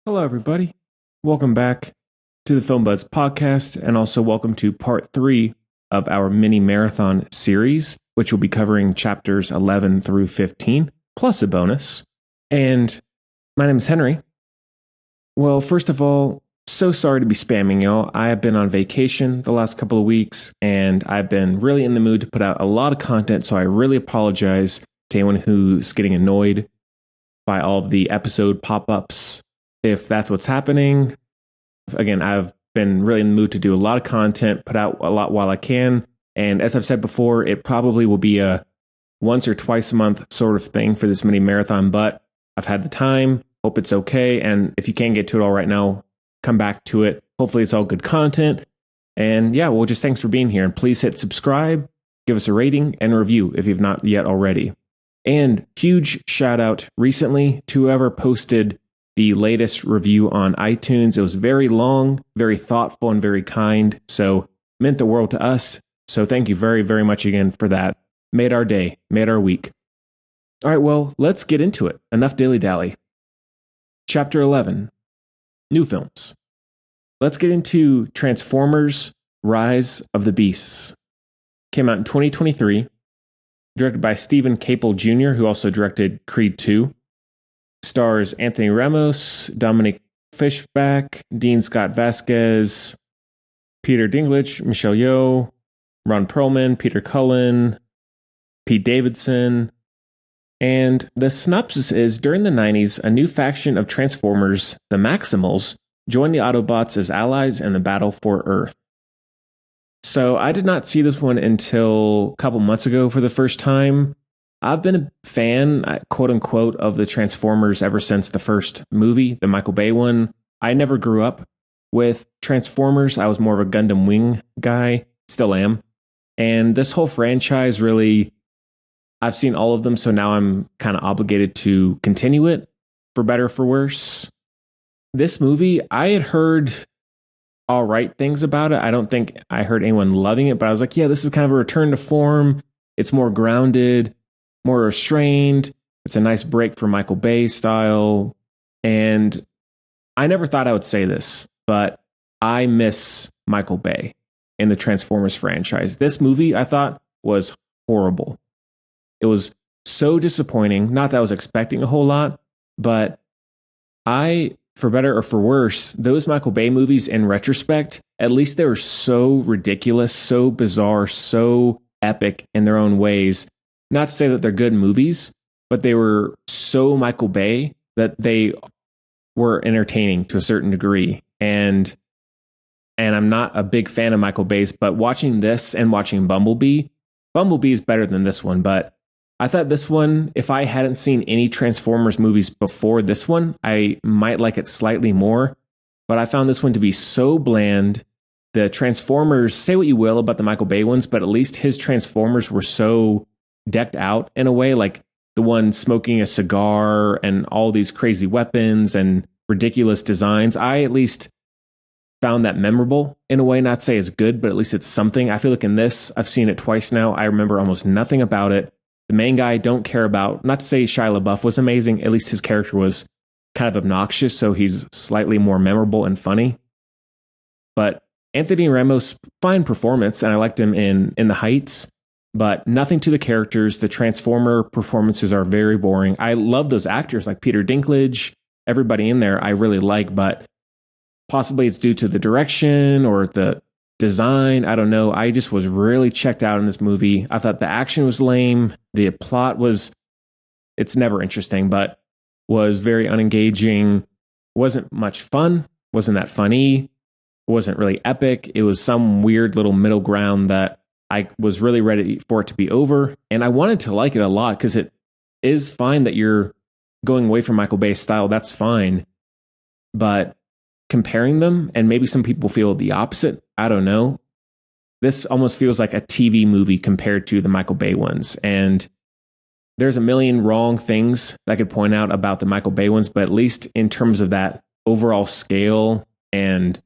Hello, everybody. Welcome back to the Film Buds podcast, and also welcome to part 3 of our mini marathon series, which will be covering chapters 11 through 15, plus a bonus. And my name is Henry. Well, first of all, so sorry to be spamming y'all. I have been on vacation the last couple of weeks, and I've been really in the mood to put out a lot of content, so I really apologize to anyone who's getting annoyed by all of the episode pop-ups. If that's what's happening, again, I've been really in the mood to do a lot of content, put out a lot while I can. And as I've said before, it probably will be a once or twice a month sort of thing for this mini marathon, but I've had the time. Hope it's okay. And if you can't get to it all right now, come back to it. Hopefully it's all good content. And yeah, well, just thanks for being here. And please hit subscribe, give us a rating and a review if you've not yet already. And huge shout out recently to whoever posted the latest review on iTunes. It was very long, very thoughtful, and very kind. So meant the world to us. So thank you very, very much again for that. Made our day, made our week. All right, well, let's get into it. Enough dilly-dally. Chapter 11, New Films. Let's get into Transformers: Rise of the Beasts. Came out in 2023. Directed by Stephen Caple Jr., who also directed Creed 2. Stars Anthony Ramos, Dominic Fishback, Dean Scott Vasquez, Peter Dinklage, Michelle Yeoh, Ron Perlman, Peter Cullen, Pete Davidson. And the synopsis is, during the 90s, a new faction of Transformers, the Maximals, joined the Autobots as allies in the battle for Earth. So I did not see this one until a couple months ago for the first time. I've been a fan, quote unquote, of the Transformers ever since the first movie, the Michael Bay one. I never grew up with Transformers. I was more of a Gundam Wing guy, still am. And this whole franchise really, I've seen all of them, so now I'm kind of obligated to continue it, for better or for worse. This movie, I had heard all right things about it. I don't think I heard anyone loving it, but I was like, yeah, this is kind of a return to form. It's more grounded, more restrained. It's a nice break from Michael Bay style. And I never thought I would say this, but I miss Michael Bay in the Transformers franchise. This movie, I thought, was horrible. It was so disappointing. Not that I was expecting a whole lot, but for better or for worse, those Michael Bay movies, in retrospect, at least they were so ridiculous, so bizarre, so epic in their own ways. Not to say that they're good movies, but they were so Michael Bay that they were entertaining to a certain degree. And I'm not a big fan of Michael Bay's, but watching this and watching Bumblebee is better than this one. But I thought this one, if I hadn't seen any Transformers movies before this one, I might like it slightly more. But I found this one to be so bland. The Transformers, say what you will about the Michael Bay ones, but at least his Transformers were so decked out in a way, like the one smoking a cigar and all these crazy weapons and ridiculous designs. I at least found that memorable in a way. Not to say it's good, but at least it's something. I feel like in this, I've seen it twice now. I remember almost nothing about it. The main guy I don't care about. Not to say Shia LaBeouf was amazing. At least his character was kind of obnoxious, so he's slightly more memorable and funny. But Anthony Ramos, fine performance, and I liked him in The Heights. But nothing to the characters. The Transformer performances are very boring. I love those actors like Peter Dinklage. Everybody in there I really like, but possibly it's due to the direction or the design. I don't know. I just was really checked out in this movie. I thought the action was lame. The plot it's never interesting, but was very unengaging. Wasn't much fun. Wasn't that funny. Wasn't really epic. It was some weird little middle ground that I was really ready for it to be over. And I wanted to like it a lot because it is fine that you're going away from Michael Bay's style. That's fine. But comparing them, and maybe some people feel the opposite, I don't know. This almost feels like a TV movie compared to the Michael Bay ones. And there's a million wrong things that I could point out about the Michael Bay ones, but at least in terms of that overall scale and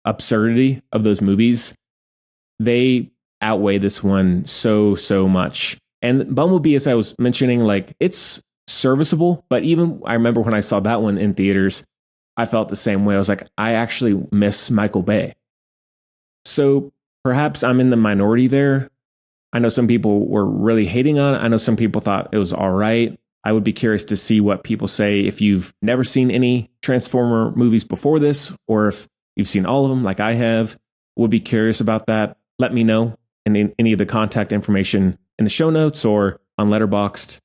absurdity of those movies, they outweigh this one so much. And Bumblebee, as I was mentioning, like, it's serviceable, but even I remember when I saw that one in theaters, I felt the same way. I was like, I actually miss Michael Bay. So perhaps I'm in the minority there. I know some people were really hating on it. I know some people thought it was all right. I would be curious to see what people say if you've never seen any Transformer movies before this, or if you've seen all of them like I have. Would be curious about that. Let me know in any of the contact information in the show notes or on Letterboxd.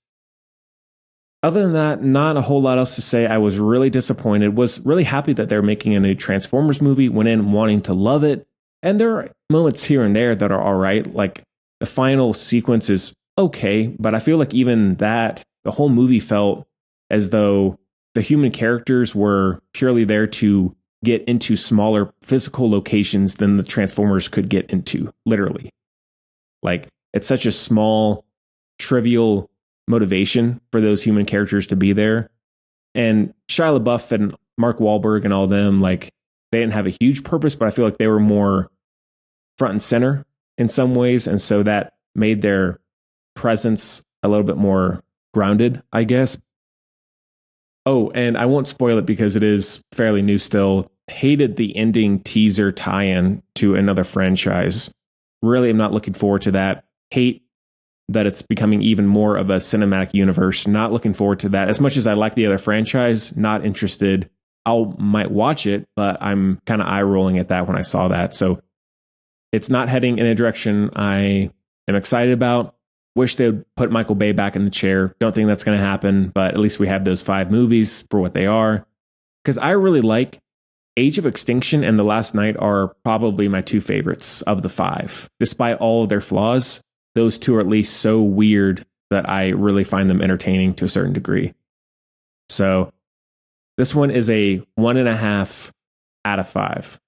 Other than that, not a whole lot else to say. I was really disappointed, was really happy that they're making a new Transformers movie, went in wanting to love it. And there are moments here and there that are all right. Like the final sequence is okay, but I feel like even that, the whole movie felt as though the human characters were purely there to get into smaller physical locations than the Transformers could get into, literally. Like it's such a small, trivial motivation for those human characters to be there. And Shia LaBeouf and Mark Wahlberg and all them, like they didn't have a huge purpose, but I feel like they were more front and center in some ways. And so that made their presence a little bit more grounded, I guess. Oh, and I won't spoil it because it is fairly new still. Hated the ending teaser tie-in to another franchise. Really am not looking forward to that. Hate that it's becoming even more of a cinematic universe. Not looking forward to that. As much as I like the other franchise, not interested. Might watch it, but I'm kind of eye rolling at that when I saw that. So it's not heading in a direction I am excited about. Wish they would put Michael Bay back in the chair. Don't think that's going to happen, but at least we have those 5 movies for what they are. Because I really like Age of Extinction and The Last Night are probably my 2 favorites of the 5. Despite all of their flaws, those 2 are at least so weird that I really find them entertaining to a certain degree. So this one is a 1.5 out of 5.